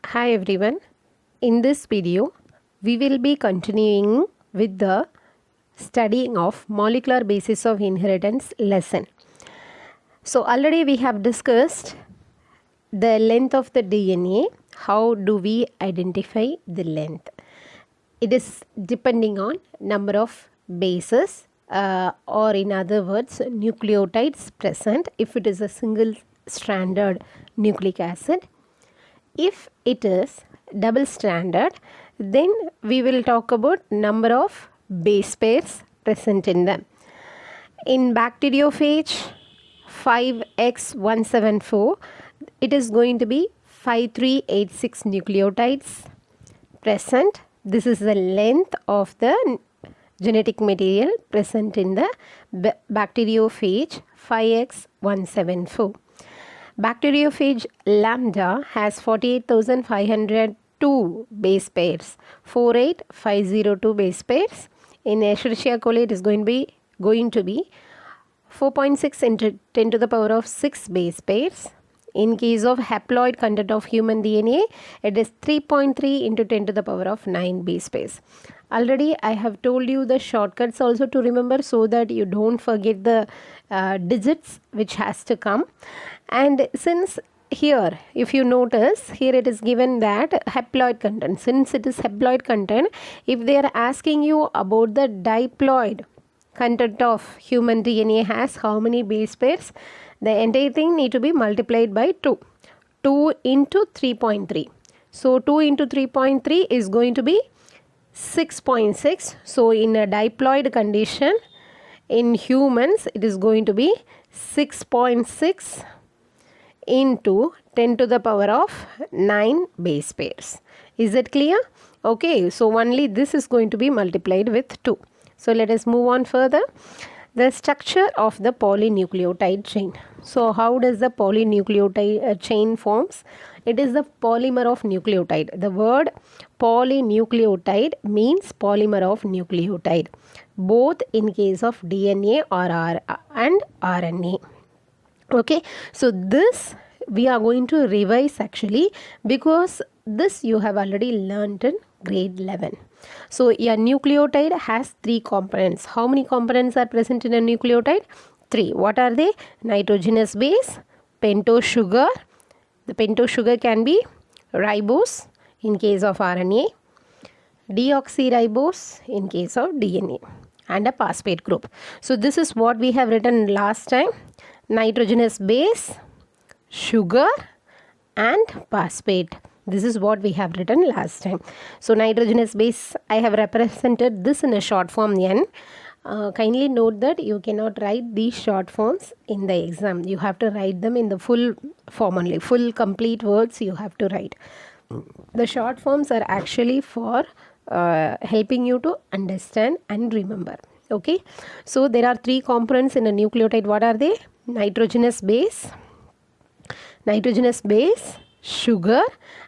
Hi everyone. In this video, we will be continuing with the studying of molecular basis of inheritance lesson. So already we have discussed the length of the DNA. How do we identify the length? It is depending on number of bases or in other words nucleotides present if it is a single stranded nucleic acid. If it is double stranded, then we will talk about number of base pairs present in them. In bacteriophage 5x174, it is going to be 5386 nucleotides present. This is the length of the genetic material present in the bacteriophage 5x174. Bacteriophage lambda has 48,502 base pairs, 48502 base pairs. In Escherichia coli, it is going to be 4.6 into 10 to the power of 6 base pairs. In case of haploid content of human DNA, it is 3.3 into 10 to the power of 9 base pairs. Already I have told you the shortcuts also to remember so that you don't forget the digits which has to come. And since here, if you notice, here it is given that haploid content. Since it is haploid content, if they are asking you about the diploid content of human DNA has how many base pairs, the entire thing need to be multiplied by 2. 2 into 3.3. So 2 into 3.3 is going to be 6.6. So in a diploid condition, in humans, it is going to be 6.6 into 10 to the power of 9 base pairs. Is it clear? Okay, so only this is going to be multiplied with 2. So let us move on further. The structure of the polynucleotide chain. So how does the polynucleotide chain forms? It is the polymer of nucleotide. The word polynucleotide means polymer of nucleotide, both in case of DNA and RNA. Okay, so this we are going to revise actually because this you have already learnt in grade 11. So a nucleotide has 3 components. How many components are present in a nucleotide? 3. What are they? Nitrogenous base, pentose sugar. The pentose sugar can be ribose in case of RNA, deoxyribose in case of DNA, and a phosphate group. So this is what we have written last time. Nitrogenous base, sugar and phosphate. This is what we have written last time. So nitrogenous base, I have represented this in a short form N. Kindly note that you cannot write these short forms in the exam. You have to write them in the full form only. Full complete words you have to write. The short forms are actually for helping you to understand and remember. Okay. So there are 3 components in a nucleotide. What are they? Nitrogenous base, sugar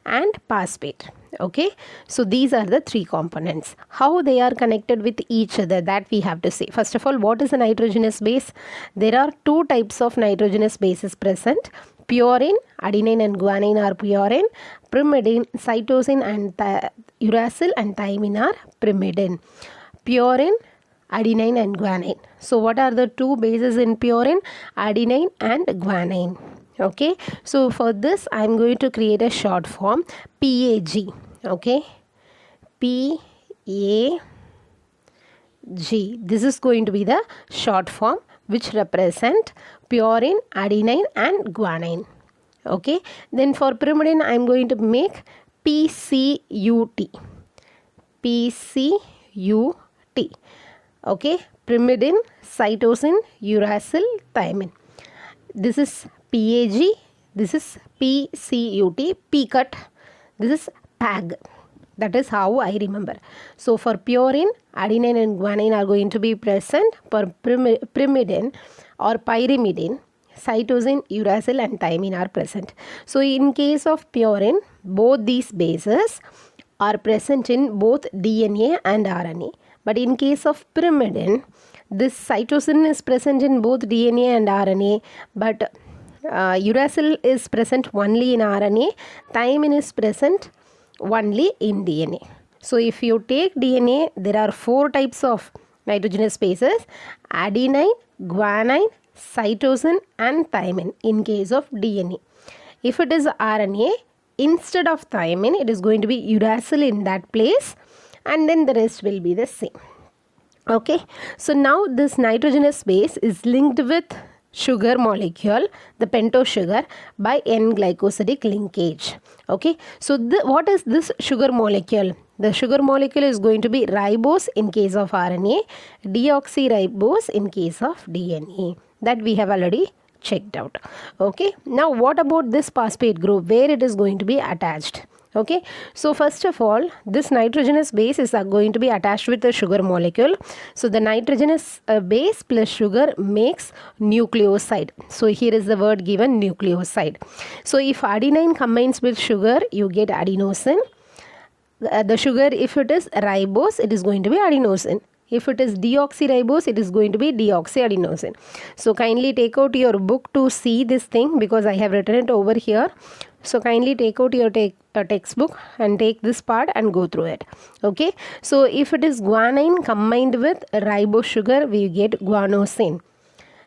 and phosphate. Okay, so these are the 3 components. How they are connected with each other, that we have to see. First of all, what is a nitrogenous base? There are 2 types of nitrogenous bases present. Purine, adenine and guanine are purine. Pyrimidine, cytosine and uracil and thymine are pyrimidine. Purine, adenine and guanine. So what are the 2 bases in purine? Adenine and guanine. Okay, so for this I am going to create a short form PAG. Okay, PAG. This is going to be the short form which represent purine, adenine and guanine. Okay, then for pyrimidine I am going to make PCUT. Okay, pyrimidine, cytosine, uracil, thymine. This is PAG, this is PCUT, PCUT, this is PAG. That is how I remember. So for purine, adenine and guanine are going to be present. For pyrimidine or pyrimidine, cytosine, uracil and thymine are present. So in case of purine, both these bases are present in both DNA and RNA. But in case of pyrimidine, this cytosine is present in both DNA and RNA, but uracil is present only in RNA, thymine is present only in DNA. So if you take DNA, there are 4 types of nitrogenous bases: adenine, guanine, cytosine and thymine in case of DNA. If it is RNA, instead of thymine, it is going to be uracil in that place, and then the rest will be the same. Okay, so now this nitrogenous base is linked with sugar molecule, the pentose sugar, by N-glycosidic linkage. Okay, so what is this sugar molecule? The sugar molecule is going to be ribose in case of RNA, deoxyribose in case of DNA. That we have already checked out. Okay, now what about this phosphate group, where it is going to be attached? Okay, so first of all, this nitrogenous base is going to be attached with the sugar molecule. So the nitrogenous base plus sugar makes nucleoside. So here is the word given, nucleoside. So if adenine combines with sugar, you get adenosine. The sugar, if it is ribose, it is going to be adenosine. If it is deoxyribose, it is going to be deoxyadenosine. So kindly take out your book to see this thing, because I have written it over here. So kindly take out your textbook and take this part and go through it. Okay, so if it is guanine combined with ribose sugar, we get guanosine.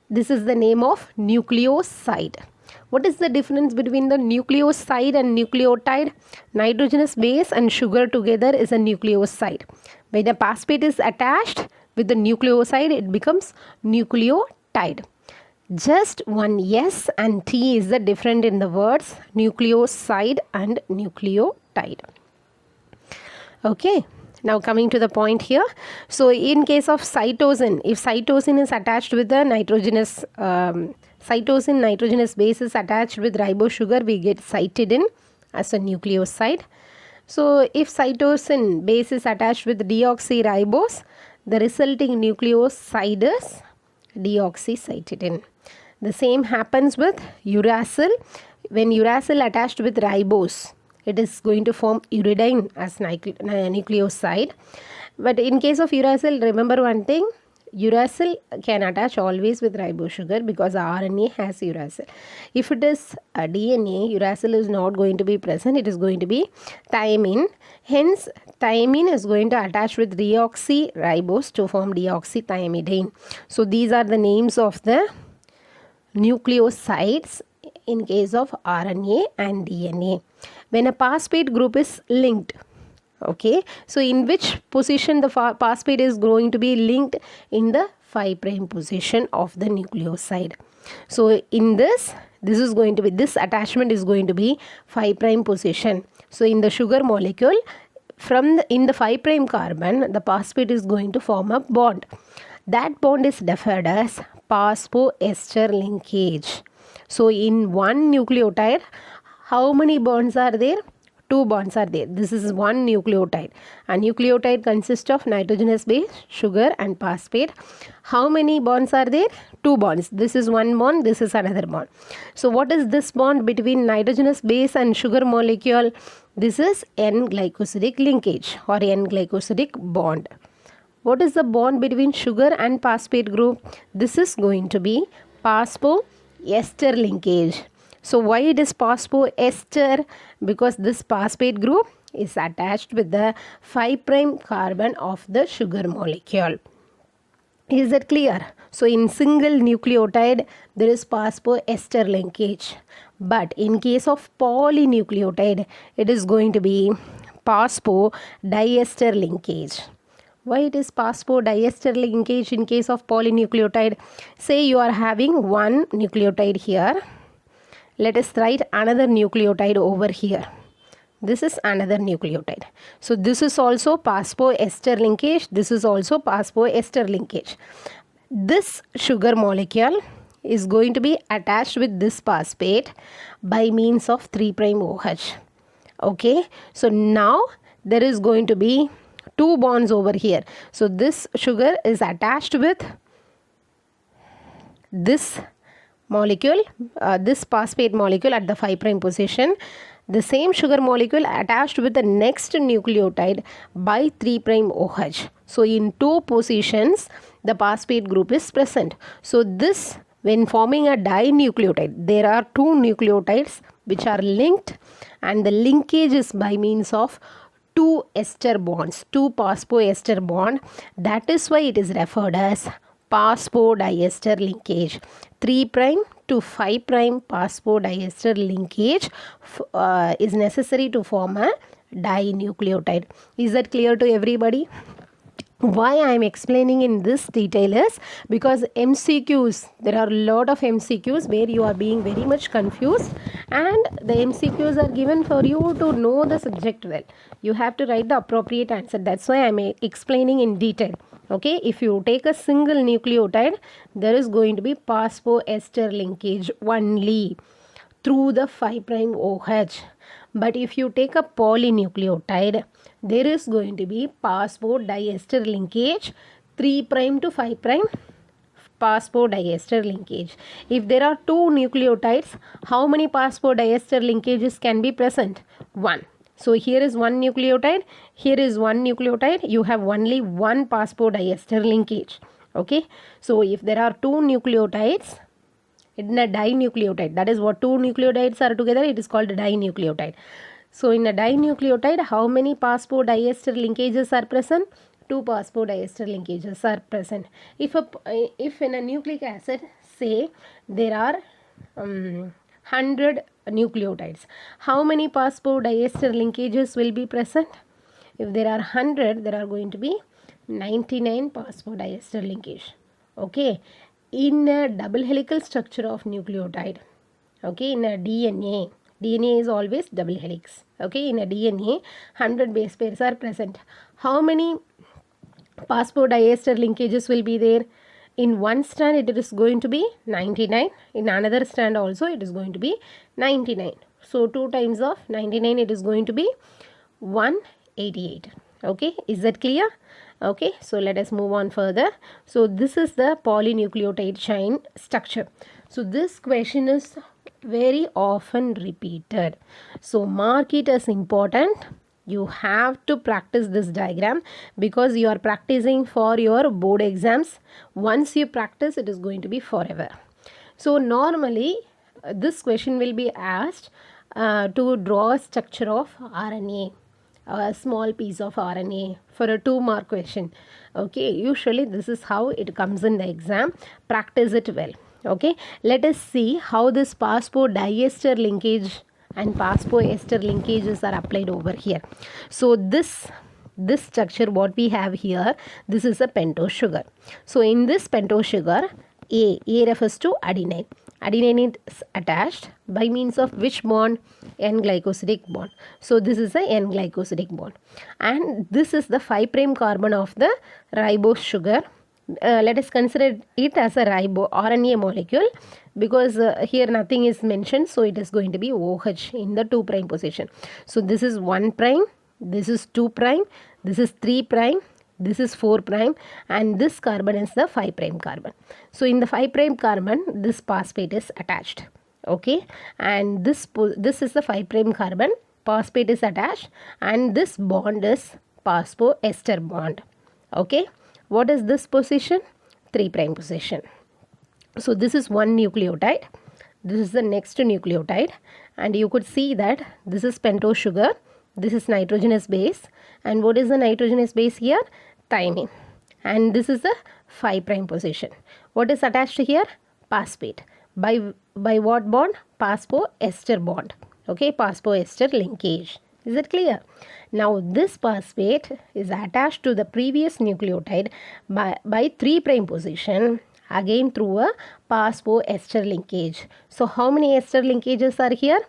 This is the name of nucleoside. What is the difference between the nucleoside and nucleotide? Nitrogenous base and sugar together is a nucleoside. When the phosphate is attached with the nucleoside, it becomes nucleotide. Just one S and T is the difference in the words nucleoside and nucleotide. Okay, now coming to the point here. So in case of cytosine, if cytosine is attached with the nitrogenous nitrogenous base is attached with ribose sugar, we get cytidine as a nucleoside. So if cytosine base is attached with deoxyribose, the resulting nucleoside is deoxycytidine. The same happens with uracil. When uracil attached with ribose, it is going to form uridine as nucleoside. But in case of uracil, remember one thing, uracil can attach always with ribose sugar because RNA has uracil. If it is a DNA, uracil is not going to be present. It is going to be thymine. Hence, thymine is going to attach with deoxyribose to form deoxythymidine. So these are the names of the nucleosides in case of RNA and DNA. When a phosphate group is linked, okay, so in which position the phosphate is going to be linked? In the 5' position of the nucleoside. So in this is going to be, this attachment is going to be 5' position. So in the sugar molecule, in the 5' carbon, the phosphate is going to form a bond. That bond is defined as phosphoester linkage. So in one nucleotide, how many bonds are there? 2 bonds are there. This is one nucleotide. A nucleotide consists of nitrogenous base, sugar and phosphate. How many bonds are there? 2 bonds. This is one bond, this is another bond. So what is this bond between nitrogenous base and sugar molecule? This is N-glycosidic linkage or N-glycosidic bond. What is the bond between sugar and phosphate group? This is going to be phosphoester linkage. So why it is phosphoester? Because this phosphate group is attached with the 5' carbon of the sugar molecule. Is that clear? So in single nucleotide, there is phosphoester linkage. But in case of polynucleotide, it is going to be phosphodiester linkage. Why it is phosphodiester linkage in case of polynucleotide? Say you are having one nucleotide here. Let us write another nucleotide over here. This is another nucleotide. So this is also phosphoester linkage. This is also phosphoester linkage. This sugar molecule is going to be attached with this phosphate by means of 3' OH. Okay. So now there is going to be 2 bonds over here. So this sugar is attached with this molecule, this phosphate molecule at the 5' position. The same sugar molecule attached with the next nucleotide by 3' OH. So in 2 positions, the phosphate group is present. So this when forming a dinucleotide, there are two nucleotides which are linked, and the linkage is by means of two ester bonds, two phosphoester bond. That is why it is referred as phosphodiester linkage. 3' to 5' phosphodiester linkage is necessary to form a dinucleotide. Is that clear to everybody? Why I am explaining in this detail is because MCQs, there are a lot of MCQs where you are being very much confused, and the MCQs are given for you to know the subject well. You have to write the appropriate answer. That's why I am explaining in detail. Okay, if you take a single nucleotide, there is going to be phosphoester linkage only through the 5' OH. But if you take a polynucleotide, there is going to be phosphodiester linkage 3' to 5' phosphodiester linkage. If there are two nucleotides, how many phosphodiester linkages can be present? 1. So here is one nucleotide, here is one nucleotide, you have only one phosphodiester linkage. Okay, so if there are two nucleotides in a dinucleotide, that is what two nucleotides are together, it is called a dinucleotide. So in a dinucleotide, how many phosphodiester linkages are present? Two phosphodiester linkages are present. If in a nucleic acid, say there are 100 nucleotides, how many phosphodiester linkages will be present? If there are 100, there are going to be 99 phosphodiester linkage. Okay, in a double helical structure of nucleotide, okay, in a DNA is always double helix. Okay, in a DNA 100 base pairs are present. How many phosphodiester linkages will be there? In one strand it is going to be 99, in another strand also it is going to be 99. So 2 times of 99, it is going to be 188. Okay, is that clear? Okay, so let us move on further. So this is the polynucleotide chain structure. So this question is very often repeated, so mark it as important. You have to practice this diagram because you are practicing for your board exams. Once you practice, it is going to be forever. So normally this question will be asked to draw a structure of RNA, a small piece of RNA, for a 2-mark question. Okay, usually this is how it comes in the exam. Practice it well. Okay, let us see how this phosphodiester linkage and phosphoester linkages are applied over here. So this structure what we have here, this is a pentose sugar. So in this pentose sugar, A refers to adenine. Adenine is attached by means of which bond? N-glycosidic bond. So this is a N-glycosidic bond, and this is the 5' carbon of the ribose sugar. Let us consider it as a RNA molecule because here nothing is mentioned, so it is going to be OH in the 2' position. So this is 1', this is 2', this is 3', this is 4', and this carbon is the 5' carbon. So in the 5' carbon, this phosphate is attached. Okay, and this is the 5' carbon, phosphate is attached, and this bond is phosphoester bond. Okay, what is this position? 3' position. So this is one nucleotide, this is the next nucleotide, and you could see that this is pentose sugar, this is nitrogenous base, and what is the nitrogenous base here? Thymine. And this is the 5' position. What is attached here? Phosphate. By what bond? Phosphoester bond. Okay, phosphoester linkage. Is it clear? Now this phosphate is attached to the previous nucleotide by 3' position, again through a phosphoester linkage. So how many ester linkages are here?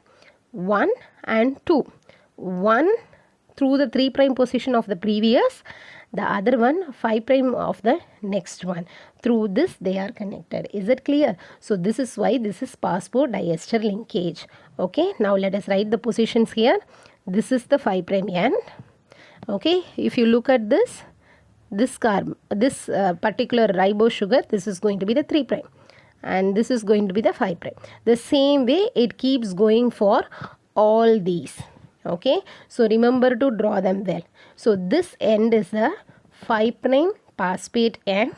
1 and 2. 1 through the 3' position of the previous, the other one 5' of the next one. Through this they are connected. Is it clear? So this is why this is phosphodiester linkage. Okay, now let us write the positions here. This is the 5' end. Okay, if you look at this particular ribose sugar, this is going to be the 3', and this is going to be the 5'. The same way it keeps going for all these. Okay, so remember to draw them well. So this end is the 5' phosphate end,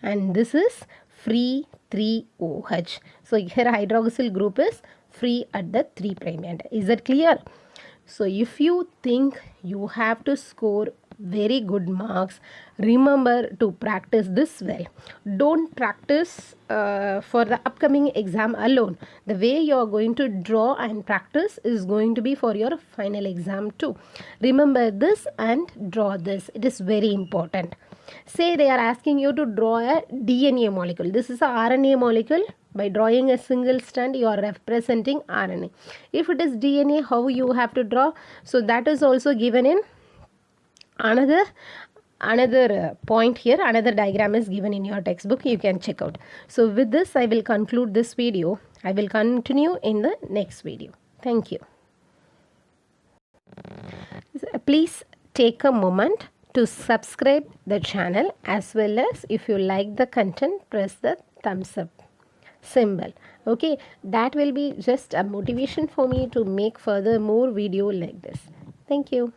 and this is free 3OH. So here hydroxyl group is free at the 3' end. Is that clear? So if you think you have to score very good marks, remember to practice this well. Don't practice for the upcoming exam alone. The way you are going to draw and practice is going to be for your final exam too. Remember this and draw this. It is very important. Say they are asking you to draw a DNA molecule. This is a RNA molecule. By drawing a single strand, you are representing RNA. If it is DNA, how you have to draw? So that is also given in another point here. Another diagram is given in your textbook. You can check out. So with this, I will conclude this video. I will continue in the next video. Thank you. Please take a moment to subscribe the channel, as well as if you like the content, press the thumbs up symbol. Okay, that will be just a motivation for me to make further more video like this. Thank you.